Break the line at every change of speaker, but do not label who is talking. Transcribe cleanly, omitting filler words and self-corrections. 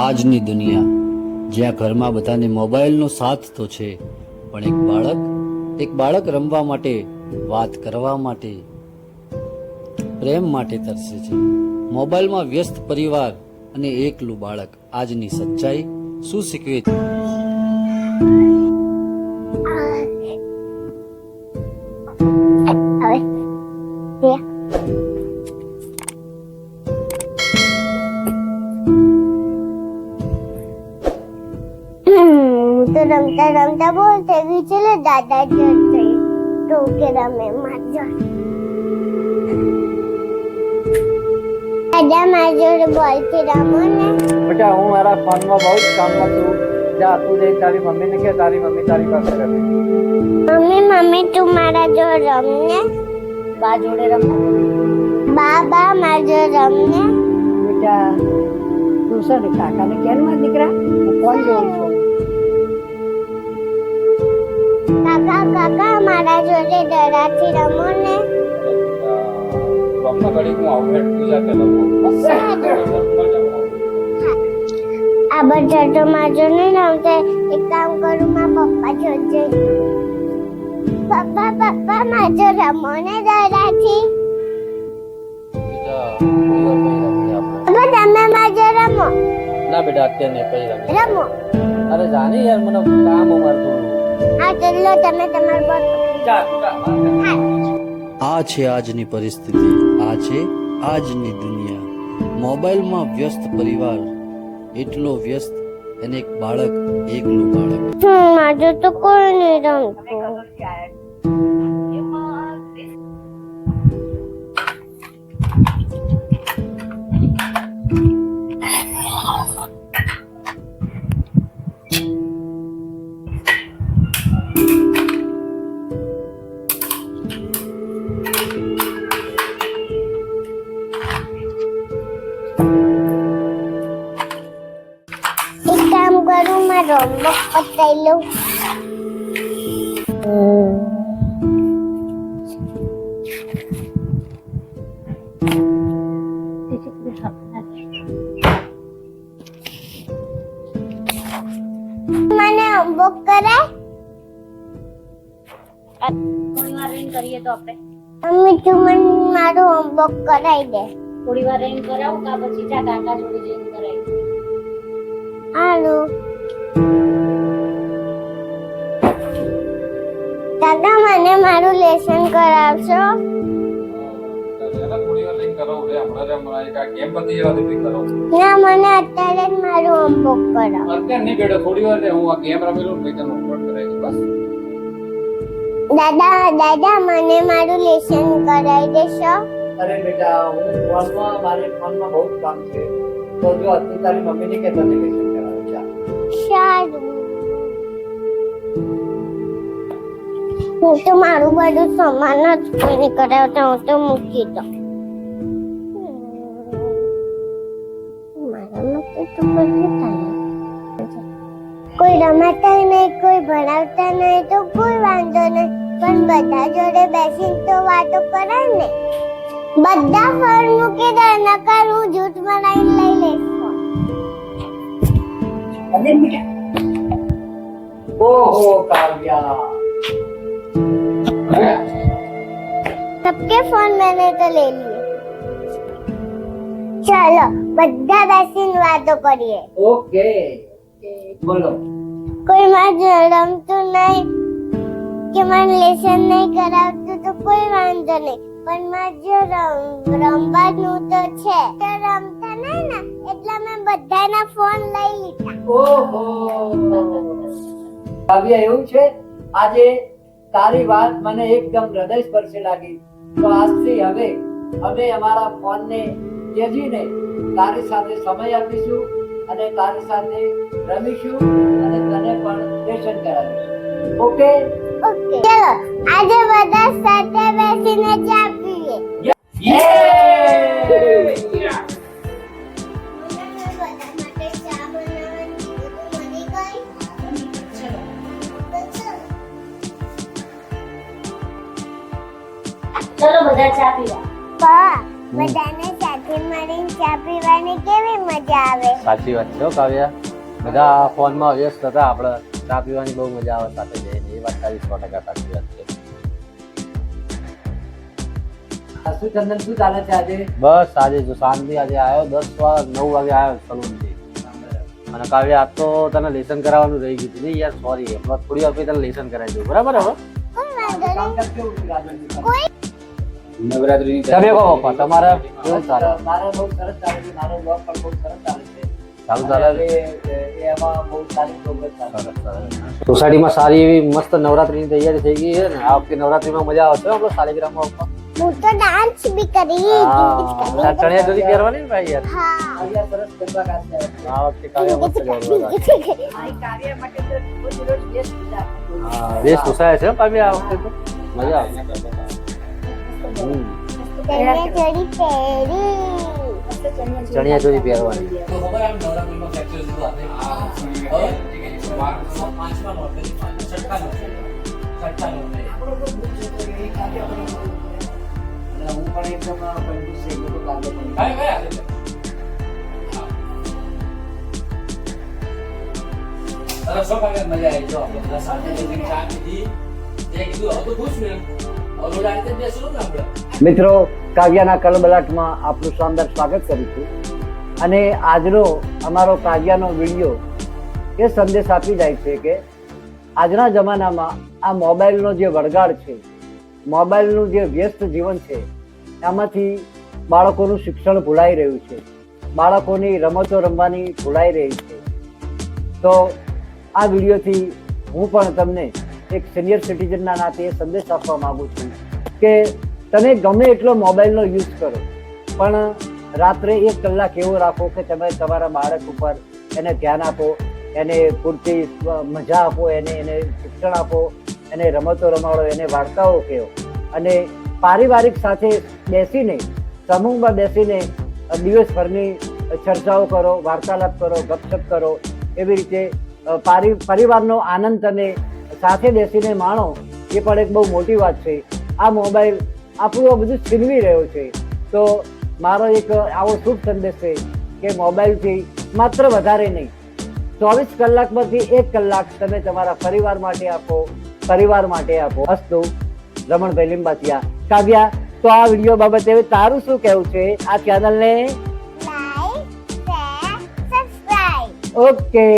આજની દુનિયા જ્યાં ઘરમાં બધાને મોબાઈલનો સાથ તો છે, પણ એક બાળક રમવા માટે, વાત કરવા માટે, પ્રેમ માટે તરસે છે. મોબાઈલમાં વ્યસ્ત પરિવાર અને એકલું બાળક આજની સચ્ચાઈ શું શીખવે છે?
તો રમતા રમતા બોલ થઈ ગઈ છે ને દાદા જોડ થઈ તો કે રમે માજો દાદા માજો બોલ થી રમો ને
બેટા હું મારા ફોનમાં બહુ જ કામમાં છું. જા તું જઈ તારી મમ્મીને કે તારી મમ્મી તારી પાસે રહે.
મમ્મી તું મારા જોડ રમ ને
બા જોડે રમો.
બા મારા જોડ રમ ને
બેટા તું છે ને કાકાને કેમ મારા દીકરા હું ફોન જોઉં છું.
કાકા મારા જોડે દડાથી રમો ને
રમવા ઘડી હું આઉટલેટ પૂજા કે લઉં.
આ બધા તો માજો નહીં રમતા. એક કામ કરું મારા પપ્પા જોડ જઈ પપ્પા માજો રમો ને દડાથી. તમે માજો રમો
ના બેટા અત્યારે નહીં પૈ
રમો.
અરે જાની યાર મને કામ અમારું થોડું.
હા ચલો તમે તમારું બોલ.
આ છે આજની પરિસ્થિતિ, આ છે આજની દુનિયા. મોબાઈલમાં વ્યસ્ત પરિવાર, એટલો વ્યસ્ત, અને એક બાળક, એકલું બાળક.
માજો તો કોઈ નહીં રમતું. એક કામ કરું મારો હોમવર્ક પતાવી લઉં. મને હોમવર્ક કરાય?
થોડી વાર રહીને કરીએ તો આપણે.
મમ્મી તું મને મારું હોમવર્ક કરાવી દે.
થોડી વાર રહીને કરાવું કા પછી જા કાકા જોડે જઈને કરાવી.
હાલો કાકા મને મારું લેસન કરાવશો?
થોડી વાર લઈને કરાવું રે હમણાં એક આ ગેમ પતી જવા દે પછી કરાવું.
ના મને અત્યારે જ મારું હોમવર્ક કરાવો.
અત્યારે નહીં બેટા થોડી વાર રે હું આ ગેમ રમેલું પછી તને હોમવર્ક કરાવી દઉં બસ.
દાદા મને મારું લેસન કરાવી દેશો?
અરે બેટા હું મારે ફોનમાં બહુ જ કામ છે. તો જો અત્યારે તારી મમ્મીને કે તને લેસન કરાવે છે.
સારું હું તો મારું બધું સામાન જ કોઈને કરાવતા હું તો મૂકી દઉં. મારા માટે તો કોઈ રમાતા નહીં, કોઈ ભણાવતા નહીં તો કોઈ વાંધો નહીં, પણ બધા જોડે બેસીને તો વાતો કરાય ને. બધા ફોન મૂકી દે નકર હું જૂઠ બનાવીને લઈ લઈશ ફોન.
અરે બેટા
ઓહો કાવ્યા
सबके फोन मैंने तो ले लिए. चलो બધા બેસીને વાતો કરીએ.
ઓકે બોલો.
કોઈ માં રમતું નહીં કે મને લેસન નહીં કરાવતું તો કોઈ વાંધો નહીં, પણ માં જો રમવાનું તો છે તો રમતા નહીં ને એટલે મેં બધાના ફોન લઈ લીધા.
ઓહો કાવ્યા એવું છે આજે તારી વાત મને એકદમ હૃદય સ્પર્શી લાગી. તો આજથી હવે અમે અમારા ફોનને ત્યજીને તારી સાથે સમય આપીશું અને તારી સાથે રમીશું અને તને પણ લેસન કરાવીશું. ઓકે
ઓકે ચલો આજે બધા સાથે બેસીને ચા પીએ.
ચલો બધા ચા પીવા.
બધાને સાથે મળીને ચા પીવાની કેવી મજા આવે.
સાચી વાત છે હો કાવ્યા. બધા ફોનમાં વ્યસ્ત હતા, આપણે ચા પીવાની બહુ મજા આવે સાથે જઈને. એ વાત તારી 100% સાચી વાત છે.
શું ચંદન, શું ચાલે છે આજે?
બસ આજે જો શાંતિ. આજે આવ્યો 9 વાગે આવ્યો સલૂનથી. અને કાવ્યા આજ તો તને લેસન કરાવવાનું રહી ગયું હતું નહીં યાર, સોરી. હમણાં થોડી વાર પછી તને લેસન કરાવી દઉં, બરાબર? હવે
કોઈ વાંધો નહીં.
કામકાજ કેવું છે રાજનની?
નવરાત્રીની
તમે કહો પપ્પા, તમારે કેવું ચાલે?
મારે બહુ સરસ ચાલે છે, મારો બ્લોગ પણ બહુ સરસ ચાલે છે.
સારું ચાલે છે?
એમાં બહુ સારી પ્રોગ્રેસ ચાલે છે.
સોસાયટીમાં સારી એવી મસ્ત નવરાત્રીની તૈયારી થઈ ગઈ છે ને. આ વખતે નવરાત્રીમાં મજા આવશે આપણે શાલિગ્રામમાં પપ્પા.
હું તો ડાન્સ બી કરી.
હા, ચણિયા ચોળી પહેરવાની ને ભાઈ યાર.
હા.
અહીંયા સરસ ગરબા ગાશે.
આ વખતે કાવ્યા મસ્ત ગરબા ગાશે.
કાર્ય માટે તો રોજ વ્યસ્ત હતા.
હા, રેસ પોસાય છે હો કાવ્યા આ વખતે તો. મજા આવે. હમ.
ચણિયા ચોળી પહેરી.
ચણિયા ચોળી પહેરવાની.
અને હું પણ એકદમ confused થઈ ગયો તો કાલે પણ.
મજા આવી જો આપણે બધા સાથે જઈને ચા પીધી. તે કીધું હવે તો ખુશ ને, હવે રોડ આ રીતે બેસવું ને આપણે.
મિત્રો, કાવ્યાના કલબલાટમાં આપનું શાનદાર સ્વાગત કરું છું. અને આજનો અમારો કાવ્યાનો વિડીયો એ સંદેશ આપી જાય છે કે આજના જમાનામાં આ મોબાઈલનો જે વળગાડ છે, મોબાઈલનું જે વ્યસ્ત જીવન છે, એમાંથી બાળકોનું શિક્ષણ ભૂલાઈ રહ્યું છે, બાળકોની રમતો રમવાની ભૂલાઈ રહી છે. તો આ વિડીયોથી હું પણ તમને એક સિનિયર સિટીઝનના નાતે એ સંદેશ આપવા માંગુ છું કે તમે ગમે એટલો મોબાઈલનો યુઝ કરો, પણ રાત્રે 1 કલાક એવો રાખો કે તમે તમારા બાળક ઉપર એને ધ્યાન આપો, એને પૂરતી મજા આપો, એને શિક્ષણ આપો, એને રમતો રમાડો, એને વાર્તાઓ કહો. અને પારિવારિક સાથે બેસીને, સમૂહમાં બેસીને દિવસભરની ચર્ચાઓ કરો, વાર્તાલાપ કરો, ગપશપ કરો. એવી રીતે પરિવારનો આનંદ તમે સાથે બેસીને માણો, એ પણ એક બહુ મોટી વાત છે. આ મોબાઈલ આપણું આ બધું છીનવી રહ્યો છે. તો મારો એક આવો શુભ સંદેશ છે કે મોબાઈલથી માત્ર વધારે નહીં, 24 કલાકમાંથી 1 કલાક તમે તમારા પરિવાર માટે આપો. અસ્તુ. રમણભાઈ લીંબાચિયા. કાવ્યા, તો આ વિડીયો બાબતે તારું શું કહેવું છે? આ ચેનલને
લાઈક, શેર, સબસ્ક્રાઇબ.
ઓકે.